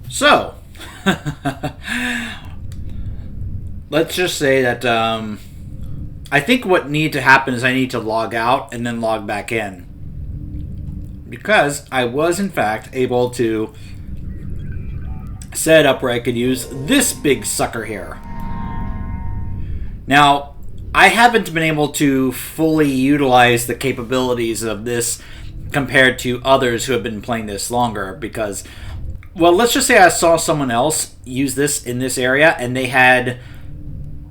So, let's just say that I think what needs to happen is I need to log out and then log back in. Because I was, in fact, able to set it up where I could use this big sucker here. Now, I haven't been able to fully utilize the capabilities of this compared to others who have been playing this longer because, well, let's just say I saw someone else use this in this area and they had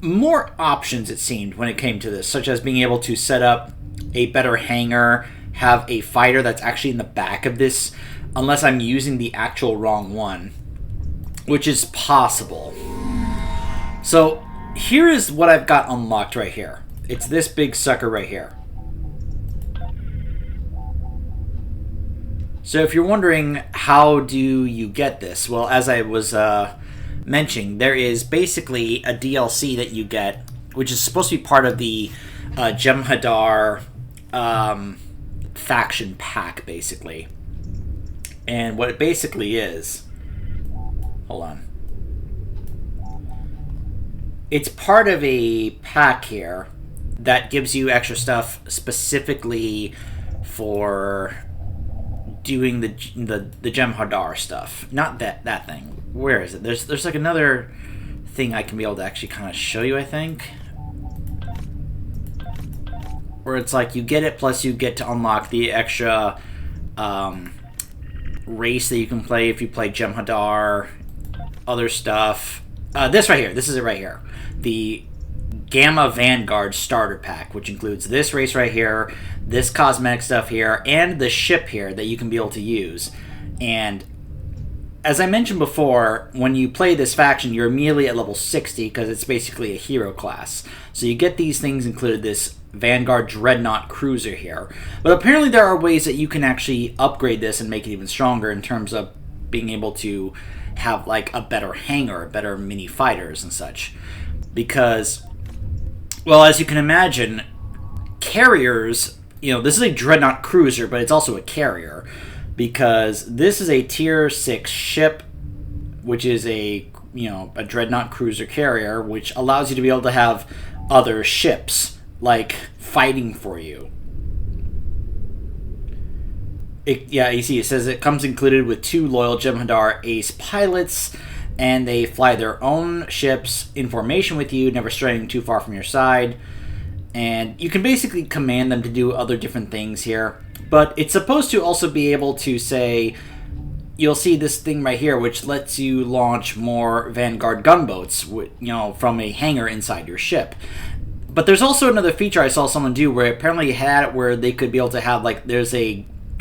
more options, it seemed, when it came to this, such as being able to set up a better hangar, have a fighter that's actually in the back of this, unless I'm using the actual wrong one, which is possible. So here is what I've got unlocked right here. It's this big sucker right here. So if you're wondering how do you get this, well, as I was mentioning, there is basically a DLC that you get, which is supposed to be part of the Jem'Hadar faction pack, basically. And what it basically is... Hold on. It's part of a pack here that gives you extra stuff specifically for doing the Jem'Hadar stuff. Not that thing. Where is it? There's like another thing I can be able to actually kind of show you, I think. Where it's like you get it plus you get to unlock the extra race that you can play if you play Jem'Hadar, other stuff. This right here. This is it right here. The Gamma Vanguard starter pack, which includes this race right here, this cosmetic stuff here, and the ship here that you can be able to use. And as I mentioned before, when you play this faction, you're immediately at level 60 because it's basically a hero class. So you get these things included, this Vanguard Dreadnought Cruiser here. But apparently there are ways that you can actually upgrade this and make it even stronger in terms of being able to have like a better hangar, better mini fighters and such. Because, well, as you can imagine, carriers, this is a Dreadnought Cruiser, but it's also a carrier. Because this is a tier 6 ship, which is a Dreadnought Cruiser carrier, which allows you to be able to have other ships, like, fighting for you. You see, it says it comes included with 2 loyal Jem'Hadar ace pilots, and they fly their own ships in formation with you, never straying too far from your side. And you can basically command them to do other different things here. But it's supposed to also be able to say, you'll see this thing right here, which lets you launch more Vanguard gunboats, from a hangar inside your ship. But there's also another feature I saw someone do where apparently had it where they could be able to have, like, there's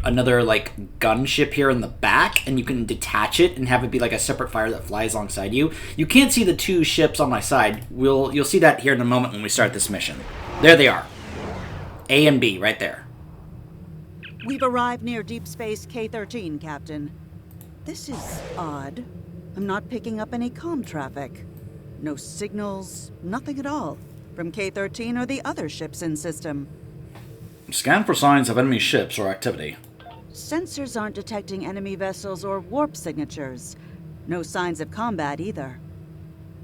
another gunship here in the back, and you can detach it and have it be like a separate fighter that flies alongside you. You can't see the 2 ships on my side. You'll see that here in a moment when we start this mission. There they are. A and B, right there. We've arrived near Deep Space K-13, Captain. This is odd. I'm not picking up any comm traffic. No signals, nothing at all, from K-13 or the other ships in system. Scan for signs of enemy ships or activity. Sensors aren't detecting enemy vessels or warp signatures. No signs of combat either.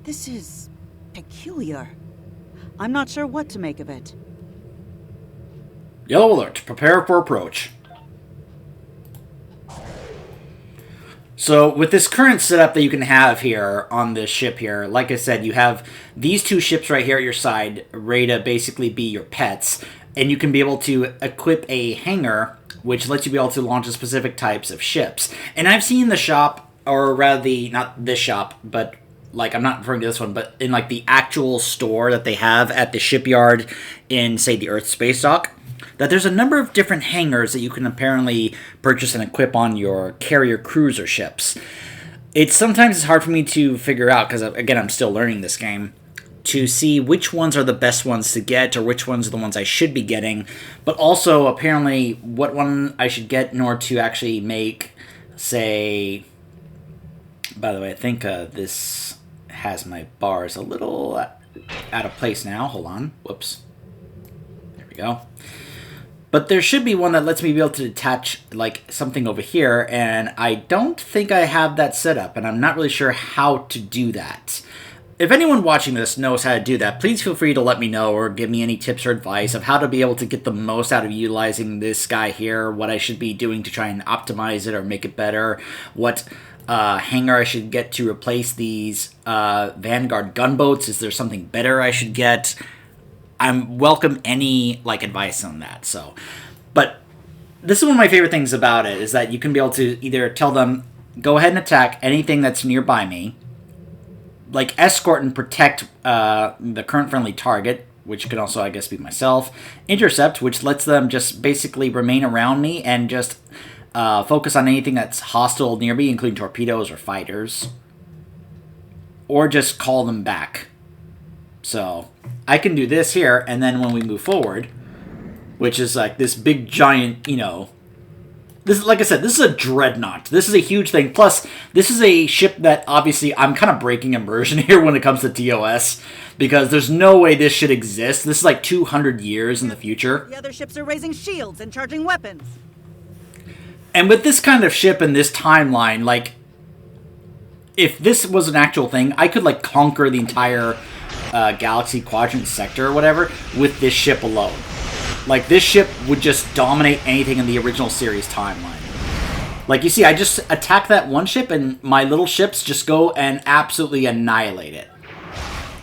This is peculiar. I'm not sure what to make of it. Yellow alert. Prepare for approach. So with this current setup that you can have here on this ship here, like I said, you have these 2 ships right here at your side, ready to basically be your pets. And you can be able to equip a hangar, which lets you be able to launch specific types of ships. And I've seen the shop, or rather not this shop, but I'm not referring to this one, but in the actual store that they have at the shipyard in, say, the Earth Space Dock, that there's a number of different hangars that you can apparently purchase and equip on your carrier cruiser ships. Sometimes it's hard for me to figure out, because, again, I'm still learning this game, to see which ones are the best ones to get or which ones are the ones I should be getting, but also apparently what one I should get in order to actually make, say... By the way, I think this has my bars a little out of place now. Hold on. Whoops. There we go. But there should be one that lets me be able to detach, like, something over here, and I don't think I have that set up, and I'm not really sure how to do that. If anyone watching this knows how to do that, please feel free to let me know or give me any tips or advice of how to be able to get the most out of utilizing this guy here, what I should be doing to try and optimize it or make it better, what hangar I should get to replace these Vanguard gunboats. Is there something better I should get? I'm welcome any like advice on that. So, but this is one of my favorite things about it, is that you can be able to either tell them, go ahead and attack anything that's nearby me, like escort and protect the current friendly target, which could also, I guess, be myself. Intercept, which lets them just basically remain around me and just focus on anything that's hostile near me, including torpedoes or fighters. Or just call them back. So, I can do this here, and then when we move forward, which is like this big giant, you know, this, like I said, this is a dreadnought. This is a huge thing. Plus, this is a ship that, obviously, I'm kind of breaking immersion here when it comes to TOS, because there's no way this should exist. This is like 200 years in the future. The other ships are raising shields and charging weapons. And with this kind of ship and this timeline, like, if this was an actual thing, I could, like, conquer the entire galaxy quadrant sector or whatever with this ship alone. Like, this ship would just dominate anything in the original series timeline. Like, you see, I just attack that one ship, and my little ships just go and absolutely annihilate it.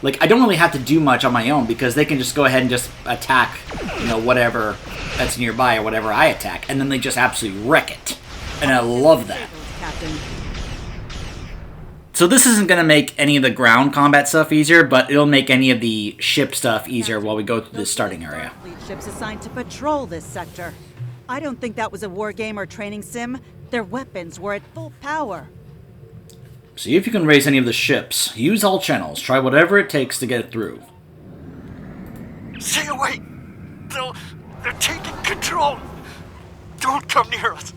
Like, I don't really have to do much on my own, because they can just go ahead and just attack, you know, whatever that's nearby or whatever I attack, and then they just absolutely wreck it. And I love that. Captain. So this isn't going to make any of the ground combat stuff easier, but it'll make any of the ship stuff easier while we go through the starting area. Fleet ships assigned to patrol this sector. I don't think that was a war game or training sim. Their weapons were at full power. See if you can raise any of the ships. Use all channels. Try whatever it takes to get it through. Stay away! They're taking control! Don't come near us!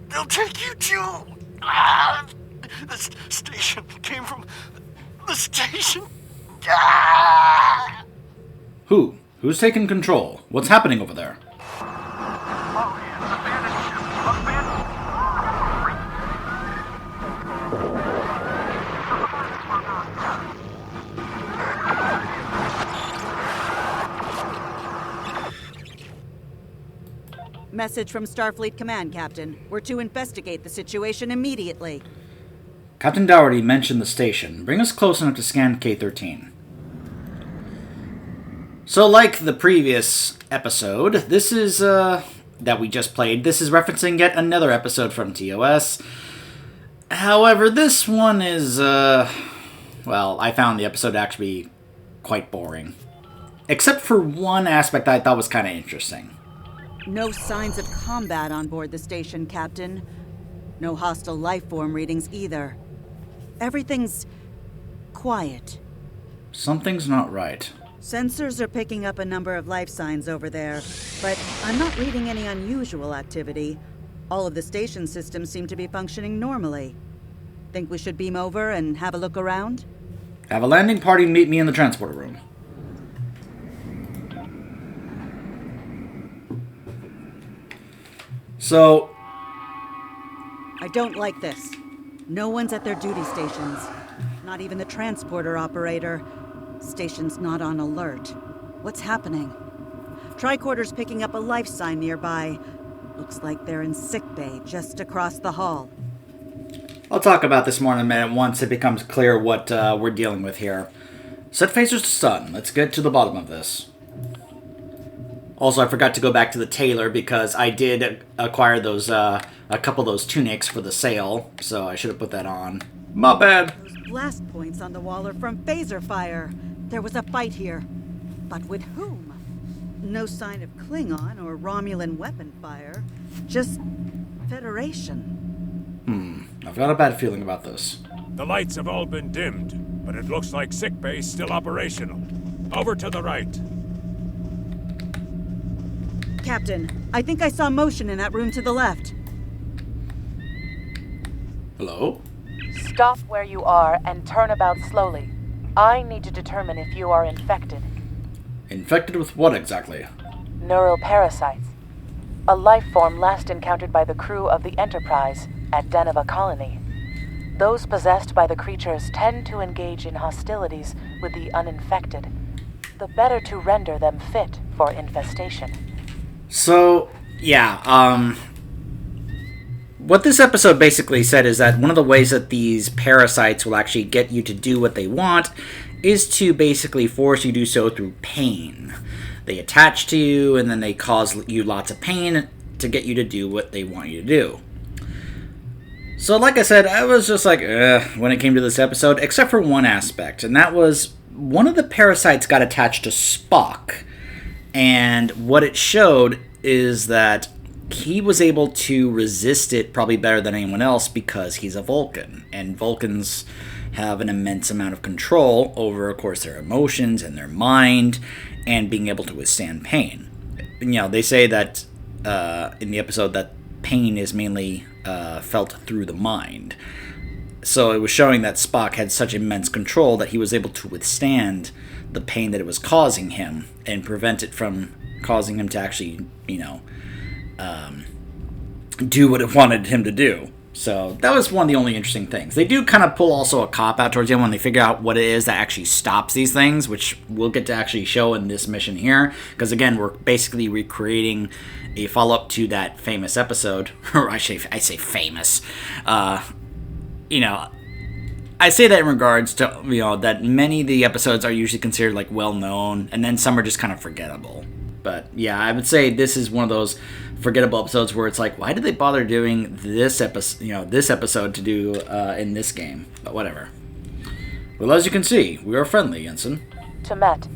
They'll take you too! Ah! The station came from the station. Ah! Who's taking control? What's happening over there? Message from Starfleet Command, Captain. We're to investigate the situation immediately. Captain Dougherty mentioned the station. Bring us close enough to scan K-13. So, like the previous episode, this is, that we just played, this is referencing yet another episode from TOS. However, this one is, well, I found the episode actually quite boring. Except for one aspect I thought was kind of interesting. No signs of combat on board the station, Captain. No hostile life form readings either. Everything's quiet. Something's not right. Sensors are picking up a number of life signs over there, but I'm not reading any unusual activity. All of the station systems seem to be functioning normally. Think we should beam over and have a look around? Have a landing party meet me in the transporter room. So, I don't like this. No one's at their duty stations. Not even the transporter operator. Station's not on alert. What's happening? Tricorder's picking up a life sign nearby. Looks like they're in sickbay just across the hall. I'll talk about this more in a minute once it becomes clear what we're dealing with here. Set phasers to stun. Let's get to the bottom of this. Also, I forgot to go back to the tailor because I did acquire those a couple of those tunics for the sale, so I should have put that on. My bad. Those blast points on the wall are from phaser fire. There was a fight here. But with whom? No sign of Klingon or Romulan weapon fire. Just Federation. I've got a bad feeling about this. The lights have all been dimmed, but it looks like sickbay's still operational. Over to the right. Captain, I think I saw motion in that room to the left. Hello? Stop where you are and turn about slowly. I need to determine if you are infected. Infected with what exactly? Neural parasites. a life form last encountered by the crew of the Enterprise at Deneva Colony. Those possessed by the creatures tend to engage in hostilities with the uninfected, the better to render them fit for infestation. So, yeah, what this episode basically said is that one of the ways that these parasites will actually get you to do what they want is to basically force you to do so through pain. They attach to you, and then they cause you lots of pain to get you to do what they want you to do. So, like I said, I was just like, when it came to this episode, except for one aspect, and that was one of the parasites got attached to Spock, and what it showed is that he was able to resist it probably better than anyone else because he's a Vulcan, and Vulcans have an immense amount of control over, of course, their emotions and their mind, and being able to withstand pain. And, they say that in the episode that pain is mainly felt through the mind. So it was showing that Spock had such immense control that he was able to withstand the pain that it was causing him and prevent it from causing him to actually, do what it wanted him to do. So that was one of the only interesting things. They do kind of pull also a cop-out towards the end when they figure out what it is that actually stops these things, which we'll get to actually show in this mission here. Because again, we're basically recreating a follow-up to that famous episode. Or I say famous. I say that in regards to, that many of the episodes are usually considered like well-known, and then some are just kind of forgettable. But yeah, I would say this is one of those forgettable episodes where it's like, why did they bother doing this episode to do in this game? But whatever. Well, as you can see, we are friendly, Ensign. Temet,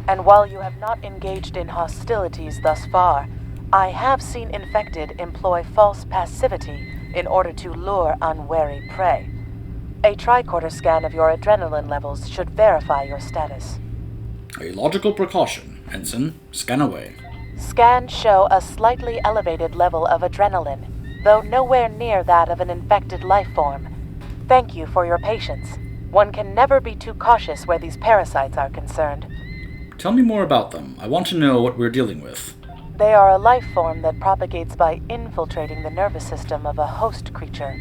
and while you have not engaged in hostilities thus far, I have seen infected employ false passivity in order to lure unwary prey. A tricorder scan of your adrenaline levels should verify your status. A logical precaution, Ensign. Scan away. Scans show a slightly elevated level of adrenaline, though nowhere near that of an infected life form. Thank you for your patience. One can never be too cautious where these parasites are concerned. Tell me more about them. I want to know what we're dealing with. They are a life form that propagates by infiltrating the nervous system of a host creature.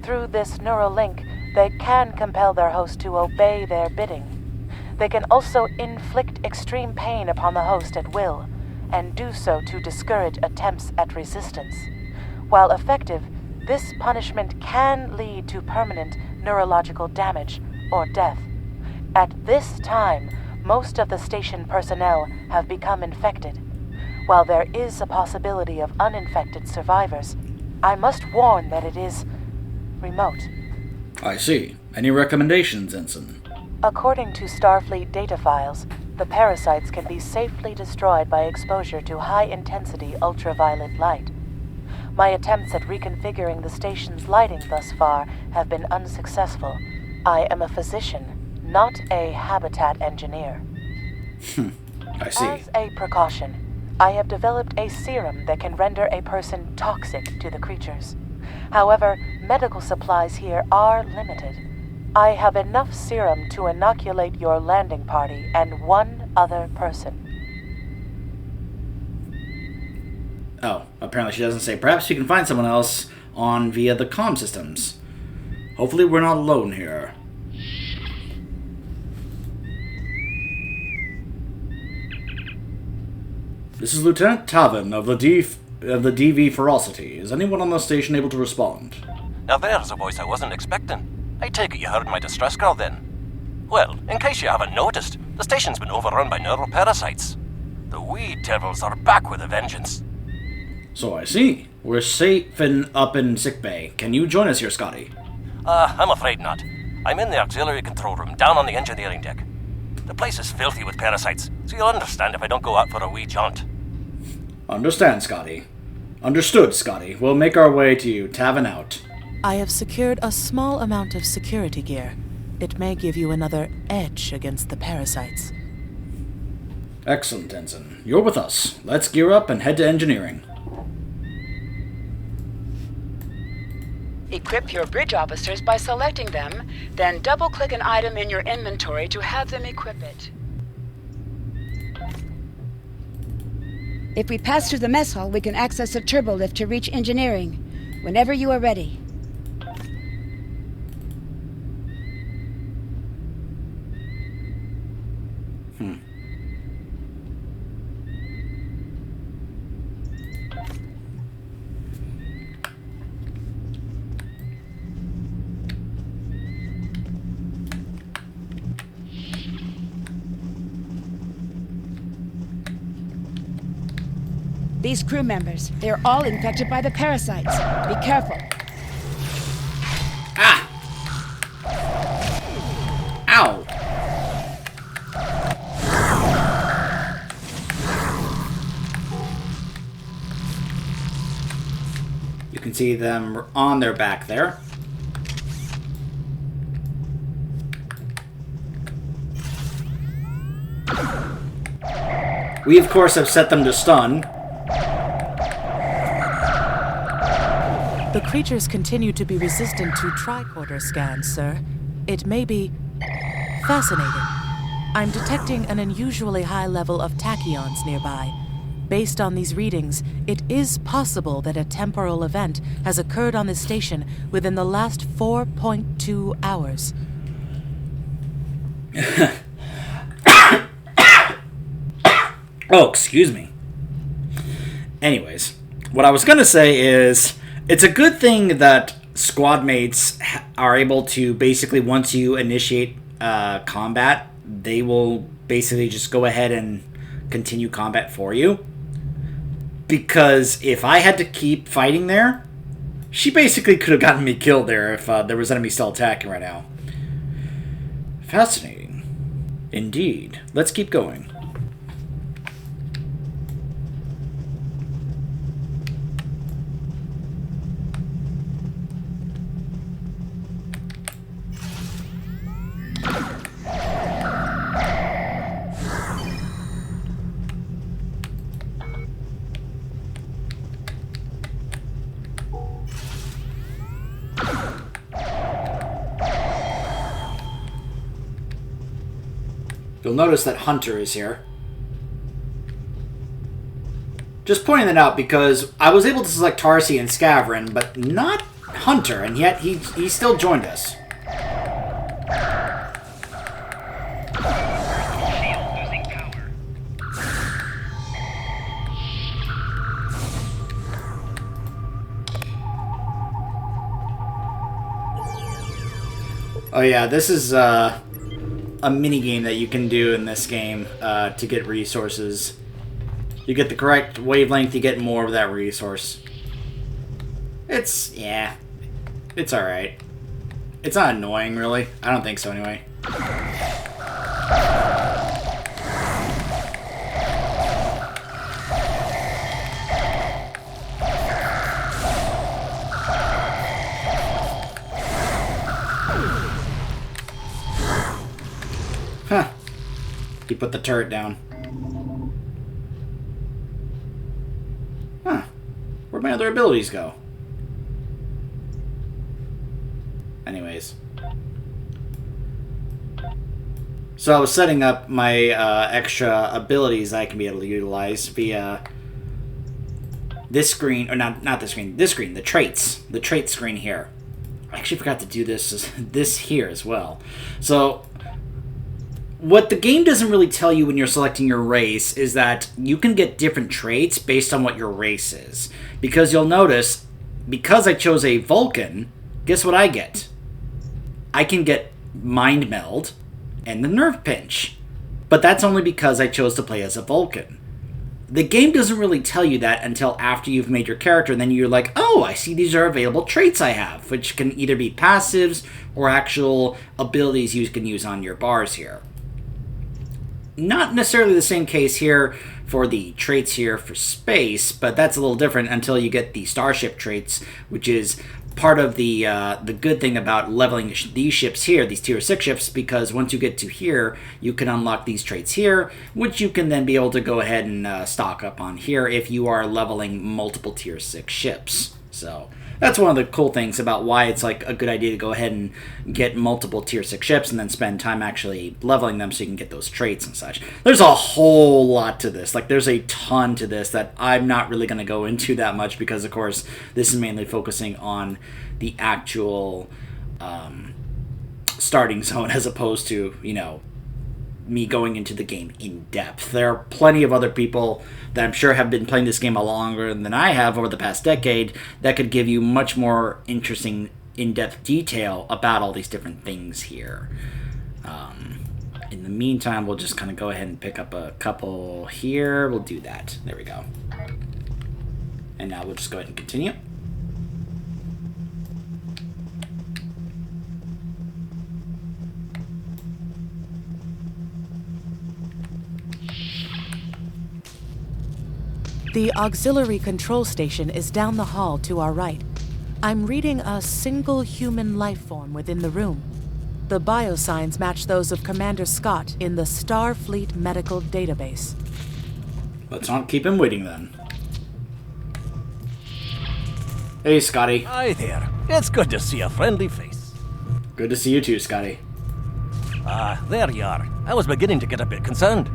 Through this neural link, they can compel their host to obey their bidding. They can also inflict extreme pain upon the host at will, and do so to discourage attempts at resistance. While effective, this punishment can lead to permanent neurological damage or death. At this time, most of the station personnel have become infected. While there is a possibility of uninfected survivors, I must warn that it is remote. I see. Any recommendations, Ensign? According to Starfleet data files, the parasites can be safely destroyed by exposure to high-intensity ultraviolet light. My attempts at reconfiguring the station's lighting thus far have been unsuccessful. I am a physician, not a habitat engineer. I see. As a precaution, I have developed a serum that can render a person toxic to the creatures. However, medical supplies here are limited. I have enough serum to inoculate your landing party and one other person. Oh, apparently she doesn't say. Perhaps you can find someone else on via the comm systems. Hopefully we're not alone here. This is Lieutenant Taven of the DV Ferocity. Is anyone on the station able to respond? Now there's a voice I wasn't expecting. I take it you heard my distress call then. Well, in case you haven't noticed, the station's been overrun by neuroparasites. The wee devils are back with a vengeance. So I see. We're safe and up in sickbay. Can you join us here, Scotty? I'm afraid not. I'm in the auxiliary control room, down on the engineering deck. The place is filthy with parasites, so you'll understand if I don't go out for a wee jaunt. Understand, Scotty. Understood, Scotty. We'll make our way to you. Taven out. I have secured a small amount of security gear. It may give you another edge against the parasites. Excellent, Ensign. You're with us. Let's gear up and head to engineering. Equip your bridge officers by selecting them, then double-click an item in your inventory to have them equip it. If we pass through the mess hall, we can access a turbolift to reach engineering. Whenever you are ready. These crew members, they're all infected by the parasites. Be careful. Ah! Ow! You can see them on their back there. We, of course, have set them to stun. The creatures continue to be resistant to tricorder scans, sir. It may be fascinating. I'm detecting an unusually high level of tachyons nearby. Based on these readings, it is possible that a temporal event has occurred on the station within the last 4.2 hours. Oh, excuse me. Anyways, what I was going to say is, it's a good thing that squad mates are able to basically, once you initiate combat, they will basically just go ahead and continue combat for you. Because if I had to keep fighting there, she basically could have gotten me killed there if there was enemy still attacking right now. Fascinating. Indeed. Let's keep going. You'll notice that Hunter is here. Just pointing that out because I was able to select Tarsi and Scavrin, but not Hunter, and yet he still joined us. Oh yeah, this is a mini game that you can do in this game to get resources. You get the correct wavelength, you get more of that resource. It's alright. It's not annoying, really. I don't think so, anyway. Huh. He put the turret down. Huh. Where'd my other abilities go? Anyways. So I was setting up my extra abilities I can be able to utilize via this screen, or not this screen, the traits. The trait screen here. I actually forgot to do this here as well. So what the game doesn't really tell you when you're selecting your race is that you can get different traits based on what your race is. Because you'll notice, because I chose a Vulcan, guess what I get? I can get Mind Meld and the Nerve Pinch. But that's only because I chose to play as a Vulcan. The game doesn't really tell you that until after you've made your character, and then you're like, oh, I see these are available traits I have, which can either be passives or actual abilities you can use on your bars here. Not necessarily the same case here for the traits here for space, but that's a little different until you get the starship traits, which is part of the good thing about leveling these ships here, these tier 6 ships, because once you get to here, you can unlock these traits here, which you can then be able to go ahead and stock up on here if you are leveling multiple tier 6 ships. So That's one of the cool things about why it's like a good idea to go ahead and get multiple tier 6 ships and then spend time actually leveling them so you can get those traits and such. There's a whole lot to this. Like, there's a ton to this that I'm not really going to go into that much because, of course, this is mainly focusing on the actual starting zone as opposed to, you know, me going into the game in depth. There are plenty of other people that I'm sure have been playing this game a longer than I have over the past decade that could give you much more interesting in-depth detail about all these different things here. In the meantime, we'll just kind of go ahead and pick up a couple here. We'll do that. There we go. And now we'll just go ahead and continue. The auxiliary control station is down the hall to our right. I'm reading a single human life form within the room. The biosigns match those of Commander Scott in the Starfleet Medical Database. Let's not keep him waiting then. Hey, Scotty. Hi there. It's good to see a friendly face. Good to see you too, Scotty. Ah, there you are. I was beginning to get a bit concerned.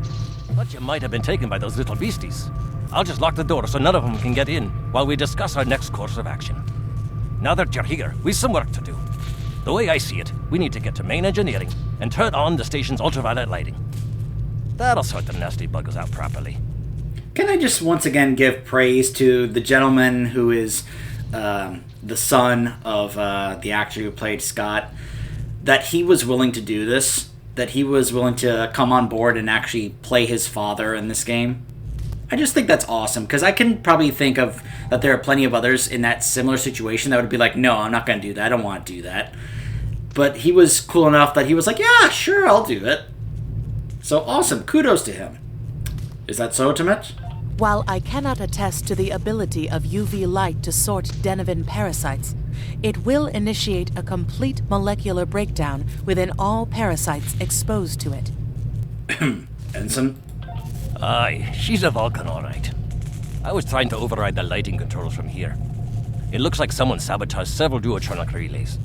Thought you might have been taken by those little beasties. I'll just lock the door so none of them can get in while we discuss our next course of action. Now that you're here, we've some work to do. The way I see it, we need to get to main engineering and turn on the station's ultraviolet lighting. That'll sort the nasty buggers out properly. Can I just once again give praise to the gentleman who is the son of the actor who played Scott, that he was willing to do this, that he was willing to come on board and actually play his father in this game. I just think that's awesome, because I can probably think of that there are plenty of others in that similar situation that would be like, no, I'm not going to do that, I don't want to do that. But he was cool enough that he was like, yeah, sure, I'll do it. So awesome, kudos to him. Is that so, Timet? While I cannot attest to the ability of UV light to sort Denivan parasites, it will initiate a complete molecular breakdown within all parasites exposed to it. Ensign? Aye, she's a Vulcan, all right. I was trying to override the lighting controls from here. It looks like someone sabotaged several duotronic relays.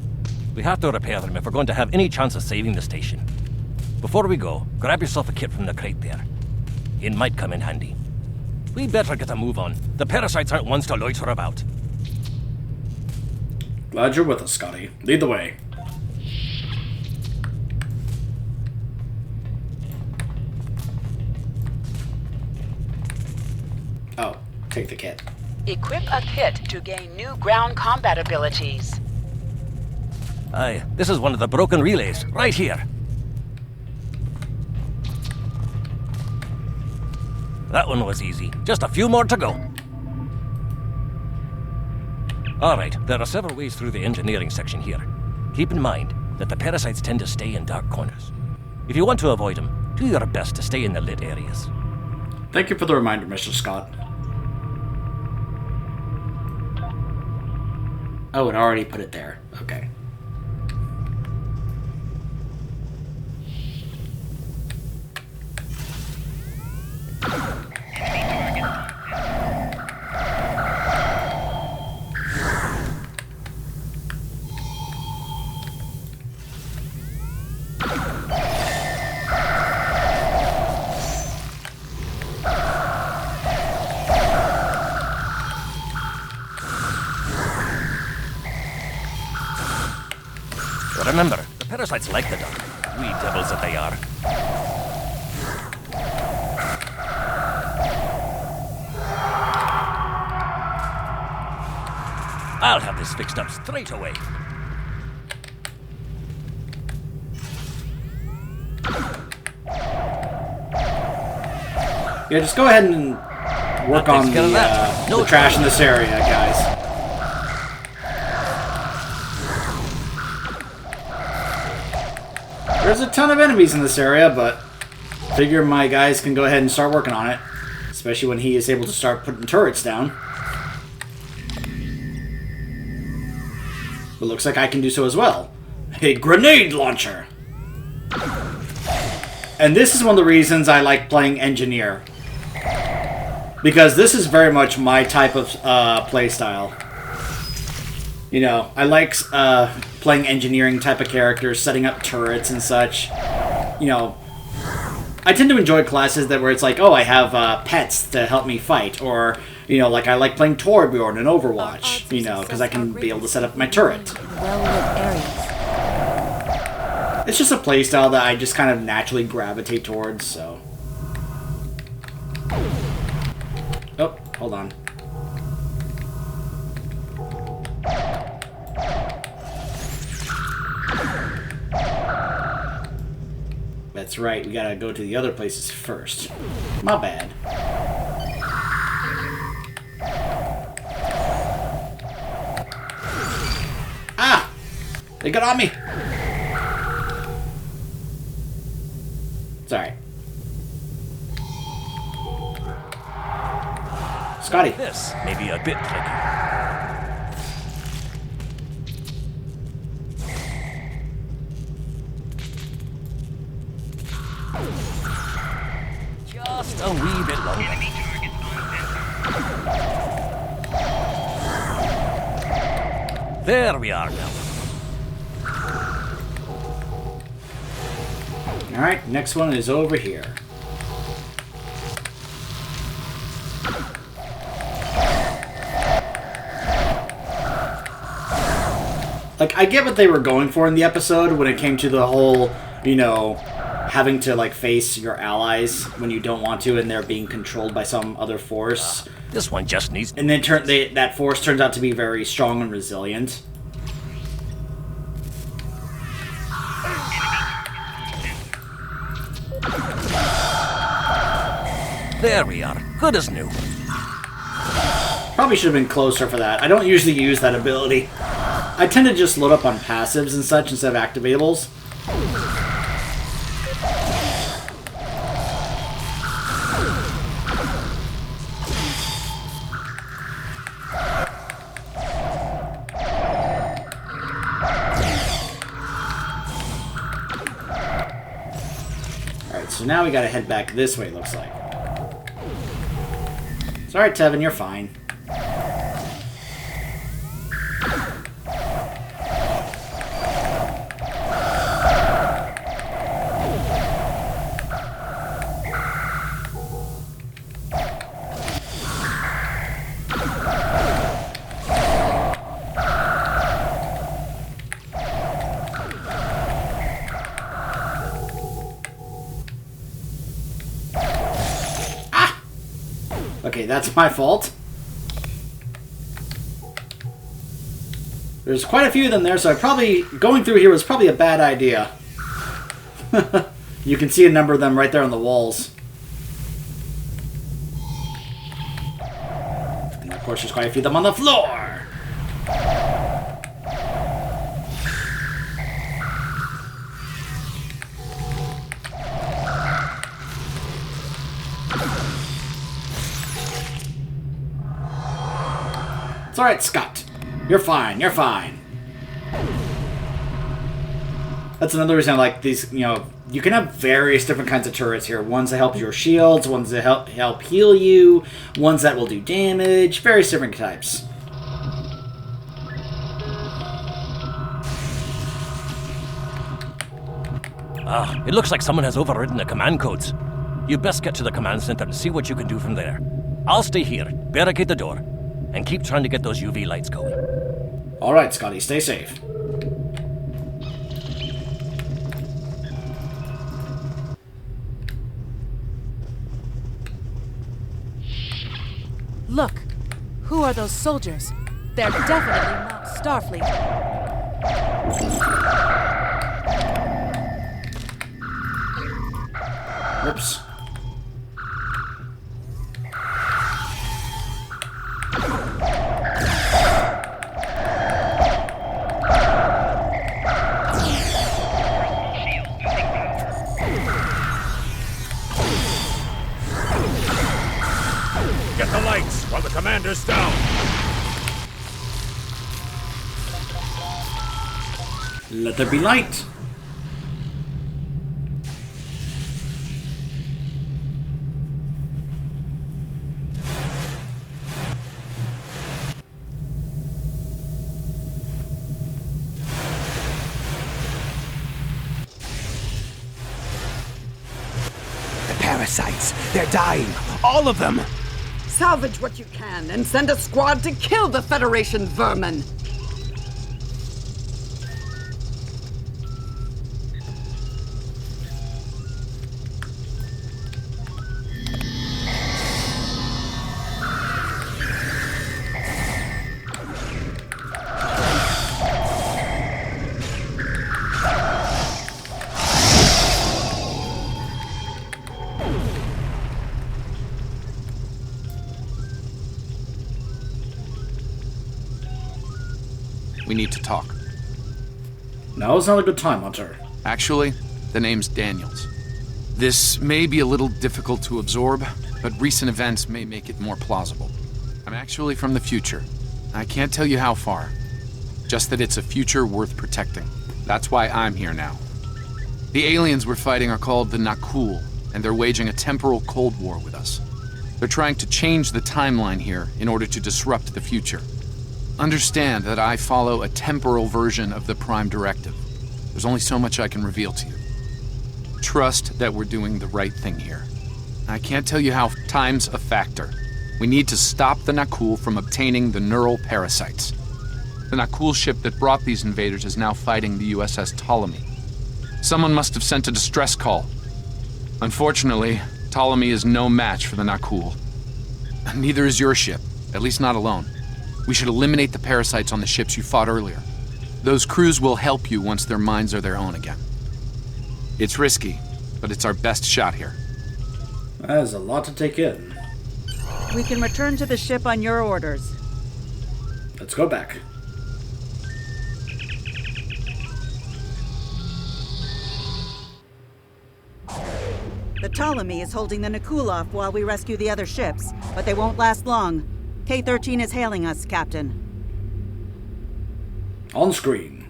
We have to repair them if we're going to have any chance of saving the station. Before we go, grab yourself a kit from the crate there. It might come in handy. We better get a move on. The parasites aren't ones to loiter about. Glad you're with us, Scotty. Lead the way. Oh, take the kit. Equip a kit to gain new ground combat abilities. Aye, this is one of the broken relays, right here. That one was easy. Just a few more to go. Alright, there are several ways through the engineering section here. Keep in mind that the parasites tend to stay in dark corners. If you want to avoid them, do your best to stay in the lit areas. Thank you for the reminder, Mr. Scott. Oh, it already put it there. Okay. Remember, the parasites like the dark. Wee devils that they are. I'll have this fixed up straight away. Yeah, just go ahead and work on the trash in this area, guys. There's a ton of enemies in this area, but figure my guys can go ahead and start working on it. Especially when he is able to start putting turrets down. It looks like I can do so as well. A grenade launcher! And this is one of the reasons I like playing Engineer. Because this is very much my type of playstyle. You know, I like playing engineering type of characters, setting up turrets and such. You know, I tend to enjoy classes where it's like, oh, I have pets to help me fight, or you know, like I like playing Torbjorn in Overwatch. You know, because I can be able to set up my turret. Well-lit areas. It's just a playstyle that I just kind of naturally gravitate towards. So, oh, hold on. That's right, we gotta go to the other places first. My bad. Ah! They got on me! Sorry. Scotty. This may be a bit tricky. Just a wee bit longer. There we are now. Alright, next one is over here. Like, I get what they were going for in the episode when it came to the whole, you know, having to, like, face your allies when you don't want to and they're being controlled by some other force. This one just needs... And then that force turns out to be very strong and resilient. There we are. Good as new. Probably should have been closer for that. I don't usually use that ability. I tend to just load up on passives and such instead of activatables. Alright, so now we gotta head back this way, it looks like. It's alright, Tevin, you're fine. Okay, that's my fault. There's quite a few of them there, so going through here was probably a bad idea. You can see a number of them right there on the walls. And of course there's quite a few of them on the floor! It's alright, Scott. You're fine, you're fine. That's another reason I like these, you know, you can have various different kinds of turrets here. Ones that help your shields, ones that help heal you, ones that will do damage, various different types. Ah, it looks like someone has overridden the command codes. You best get to the command center and see what you can do from there. I'll stay here, barricade the door, and keep trying to get those UV lights going. Alright, Scotty, stay safe. Look, who are those soldiers? They're definitely not Starfleet. Whoops. Get the lights while the commander's down. Let there be light. parasites. They're dying. All of them. Salvage what you can and send a squad to kill the Federation vermin. We need to talk. Now is not a good time, Hunter. Actually, the name's Daniels. This may be a little difficult to absorb, but recent events may make it more plausible. I'm actually from the future. I can't tell you how far. Just that it's a future worth protecting. That's why I'm here now. The aliens we're fighting are called the Nakul, and they're waging a temporal Cold War with us. They're trying to change the timeline here in order to disrupt the future. Understand that I follow a temporal version of the Prime Directive. There's only so much I can reveal to you. Trust that we're doing the right thing here. I can't tell you how time's a factor. We need to stop the Nakul from obtaining the neural parasites. The Nakul ship that brought these invaders is now fighting the USS Ptolemy. Someone must have sent a distress call. Unfortunately, Ptolemy is no match for the Nakul. Neither is your ship, at least not alone. We should eliminate the parasites on the ships you fought earlier. Those crews will help you once their minds are their own again. It's risky, but it's our best shot here. That is a lot to take in. We can return to the ship on your orders. Let's go back. The Ptolemy is holding the Nakul off while we rescue the other ships, but they won't last long. K-13 is hailing us, Captain. On screen.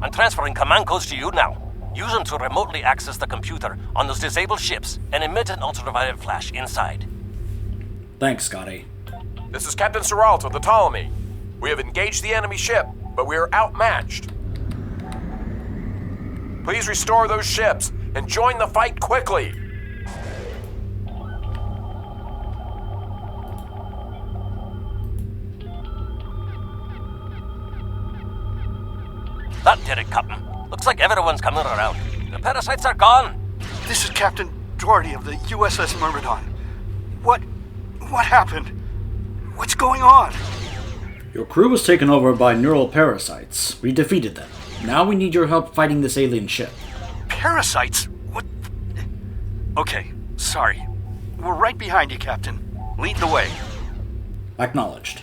I'm transferring command codes to you now. Use them to remotely access the computer on those disabled ships and emit an ultraviolet flash inside. Thanks, Scotty. This is Captain Seralt of the Ptolemy. We have engaged the enemy ship, but we are outmatched. Please restore those ships and join the fight quickly. That did it, Captain. Looks like everyone's coming around. The parasites are gone. This is Captain Doherty of the USS Myrmidon. What happened? What's going on? Your crew was taken over by neural parasites. We defeated them. Now we need your help fighting this alien ship. Parasites? What? Okay, sorry. We're right behind you, Captain. Lead the way. Acknowledged.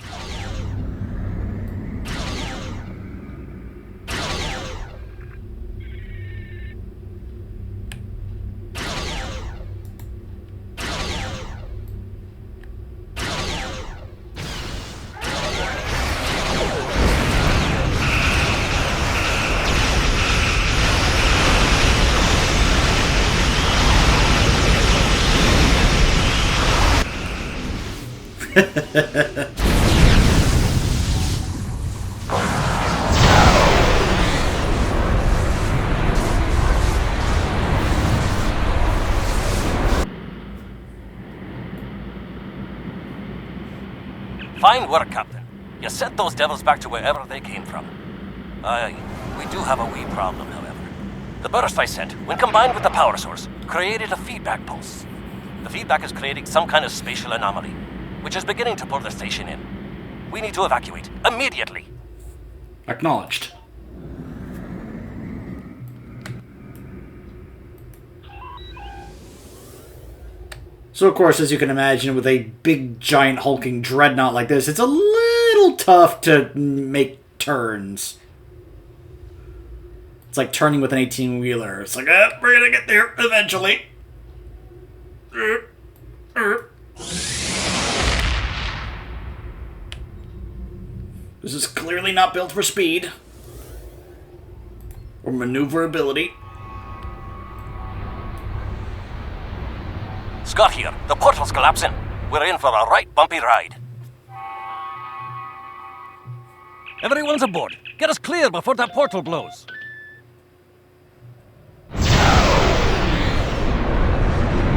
Fine work, Captain. You sent those devils back to wherever they came from. We do have a wee problem, however. The burst I sent, when combined with the power source, created a feedback pulse. The feedback is creating some kind of spatial anomaly, which is beginning to pull the station in. We need to evacuate, immediately. Acknowledged. So, of course, as you can imagine, with a big, giant, hulking dreadnought like this, it's a little tough to make turns. It's like turning with an 18-wheeler. It's like, we're gonna get there eventually. This is clearly not built for speed. Or maneuverability. Scott here. The portal's collapsing. We're in for a right bumpy ride. Everyone's aboard. Get us clear before that portal blows.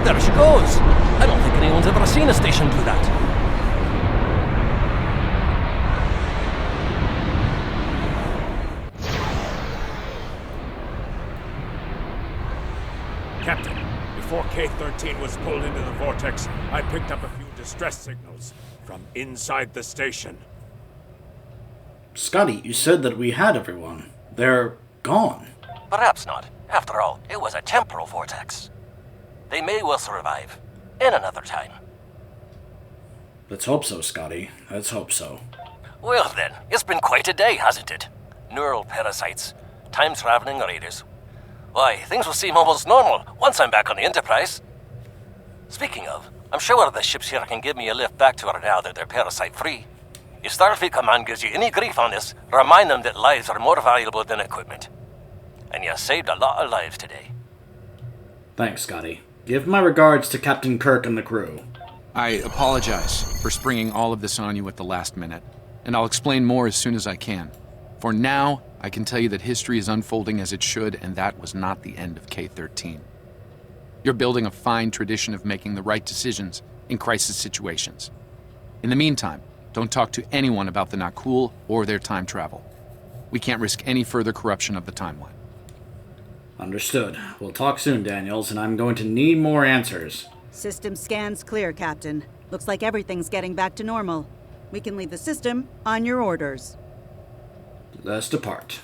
There she goes! I don't think anyone's ever seen a station do that. Captain, before K-13 was pulled into the vortex, I picked up a few distress signals from inside the station. Scotty, you said that we had everyone. They're gone. Perhaps not. After all, it was a temporal vortex. They may well survive. In another time. Let's hope so, Scotty. Let's hope so. Well then, it's been quite a day, hasn't it? Neural parasites, time-traveling raiders. Why, things will seem almost normal once I'm back on the Enterprise. Speaking of, I'm sure the ships here can give me a lift back to her now that they're parasite-free. If Starfleet Command gives you any grief on this, remind them that lives are more valuable than equipment. And you saved a lot of lives today. Thanks, Scotty. Give my regards to Captain Kirk and the crew. I apologize for springing all of this on you at the last minute, and I'll explain more as soon as I can. For now, I can tell you that history is unfolding as it should, and that was not the end of K-13. You're building a fine tradition of making the right decisions in crisis situations. In the meantime, don't talk to anyone about the Nakul or their time travel. We can't risk any further corruption of the timeline. Understood. We'll talk soon, Daniels, and I'm going to need more answers. System scans clear, Captain. Looks like everything's getting back to normal. We can leave the system on your orders. Let's depart.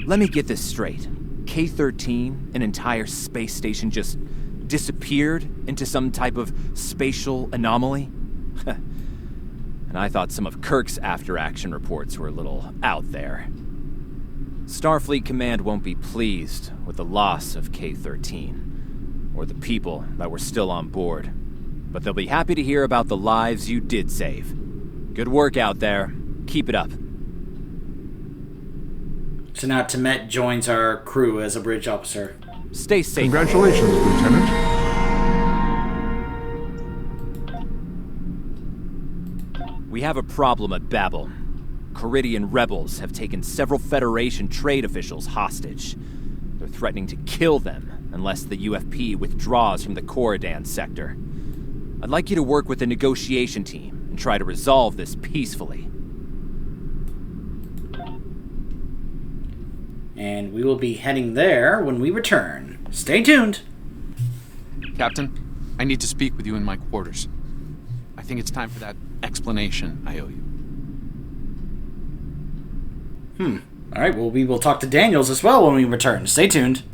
Let me get this straight. K-13, an entire space station, just disappeared into some type of spatial anomaly? And I thought some of Kirk's after-action reports were a little out there. Starfleet Command won't be pleased with the loss of K-13, or the people that were still on board. But they'll be happy to hear about the lives you did save. Good work out there. Keep it up. So now Temet joins our crew as a bridge officer. Stay safe. Congratulations, Lieutenant. We have a problem at Babel. Caridian rebels have taken several Federation trade officials hostage. They're threatening to kill them unless the UFP withdraws from the Corridan sector. I'd like you to work with the negotiation team and try to resolve this peacefully. And we will be heading there when we return. Stay tuned! Captain, I need to speak with you in my quarters. I think it's time for that explanation I owe you. Alright, well, we will talk to Daniels as well when we return. Stay tuned.